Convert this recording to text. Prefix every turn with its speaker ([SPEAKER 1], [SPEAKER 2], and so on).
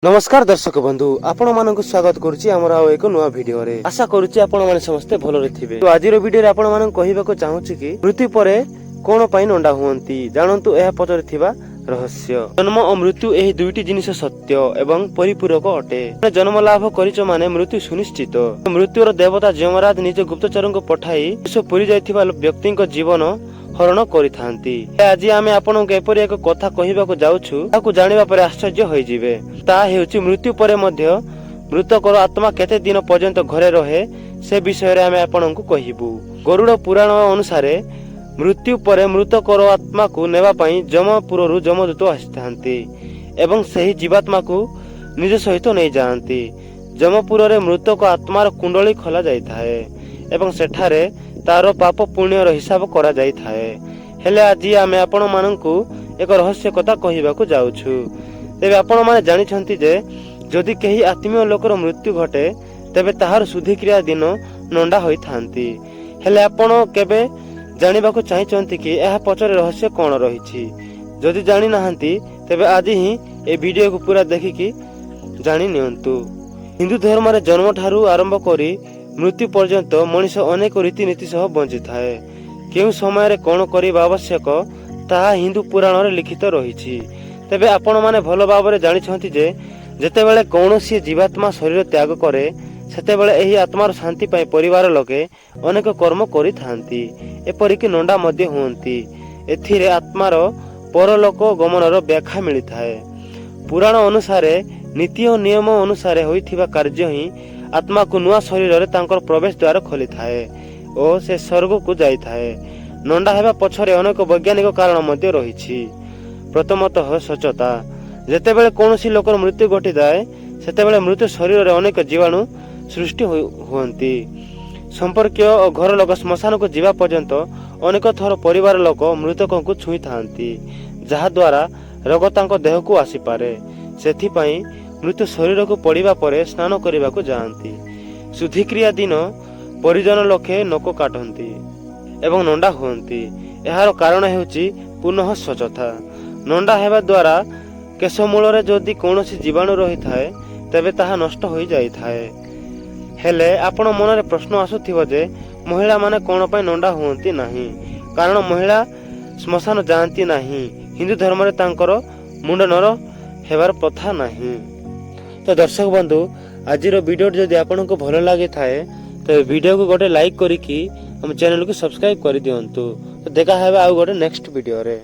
[SPEAKER 1] नमस्कार दर्शक बंधु आपण मानक स्वागत करुच्ची आमर आउ एक नुआ भिडियो रे आशा करुच्ची आपण माने समस्ते भलरे थिबे। तो आजिर भिडियो रे आपण मानक कहिबाको चाहूची कि मृत्यु परे कोन पई नंडा हुअंती जानंतु एहा पचरे थिबा रहस्य। जन्म और मृत्यु एही दुईटी जिनिस सत्य एवं परिपूरक अटे। जन्म लाभ करिच माने मृत्यु सुनिश्चित। मृत्युर देवता यमराज निज गुप्तचरଙ୍କୁ पठाई पुरी जायथिबा व्यक्तिଙ୍କ जीवन हरण करिथांती। आज आमे आपनक एपरि एक कथा कहिबाको जाउछु ताकू जानिबा परे आश्चर्य होई जिवे। ता हेउची मृत्यु परे मध्य मृतकर आत्मा केते दिन पर्यंत घरे रहे से विषय रे आमे आपनकु कहिबु। गरुड़ पुराण अनुसार मृत्यु परे मृतकर आत्मा को नेबा पई जमपुररु जमदूत आसिथांती एवं सही जीवात्मा को निज सहित नै जांती। जमपुर रे मृतक आत्मार कुंडली खोला जाई थाए एवं सेठारे तार पाप पुण्यर हिसाब करा जाई थाए। हेले आज आमे आपण माननकु एक रहस्य कथा कहिबाकू जाउछु। तेबे आपण माने जानि छंती जे जदि केही आत्मीय लोकर मृत्यु घटे तेबे ताहार शुद्धिक्रिया दिन नंडा होई थांती। हेले आपण केबे जानिबाकू चाहि छंती कि एहा पछरे रहस्य कोन रहिछि। जदि जानि नाहंती तेबे आज ही ए वीडियो को पूरा देखिकि जानि नियंतु। हिंदू धर्म रे जन्म ठारू आरंभ करी मृत्यु पर्यंत मनीष अनेक रीतिनीति सह बंची थाए। केउ समय रे कोन करिबा आवश्यक ताहा हिंदू पुराण रे लिखित रहिछि। तेबे आपण माने भलो भाबरे जानि छंती जे जेतेबेले कौनसी जीवात्मा शरीर त्याग करे सेतेबेले एही आत्मार शांति पाई परिवार लोके अनेक कर्म करि थांती एपरिकि नंडा मध्य हुअंती। एथिरे आत्मार परलोक गमनर व्याख्या मिली थाए। पुराण अनुसार नीति और नियम अनुसार होइथिबा कार्य ही आत्मा को नुआ शरीर रे तांकर प्रवेश द्वार खोली थाए और से स्वर्ग को जाई थाए। नंडा हेबा पछरे अनेक वैज्ञानिक कारण मध्य रहिछि। प्रथमतः स्वच्छता। जेतेबेले कोनोसी लोकर मृत्यु घटी जाए सेतेबेले मृत शरीर रे अनेक जीवाणु सृष्टि हुअंती। संपर्कीय और घर लोक श्मशान को जीवा पर्यंत अनेक थर परिवार लोक मृतक को छुई थांती जहा द्वारा रोग तांको देह को आसी पारे। सेथि पई मृत शरीर को पड़िबा परे स्नान करिबा को जांती। शुद्धिक्रिया दिन परिजन लोके नक काटंती एवं नंडा हुअंती। एहार कारण हेउची पुनः स्वच्छता। नंडा हेबा द्वारा केशमूल रे जदि कोनोसी जीवाणु रही थाए तेबे ताहा नष्ट होई जाई थाए। हेले आपण मन रे प्रश्न आसुथिबो जे महिला माने कोन पय नंडा हुअंती नाही। कारण महिला श्मशान जांती नाही। हिंदू धर्म रे तांकर मुंडनर हेबार प्रथा नाही। तो दर्शक बंधु आजिर वीडियो जदि आपनको भलो लागि थाए तो वीडियो को गोटे लाइक करिकि हम चैनल को सब्सक्राइब कर दियंतु। तो देखा हेबा आ गोटे नेक्स्ट वीडियो रे।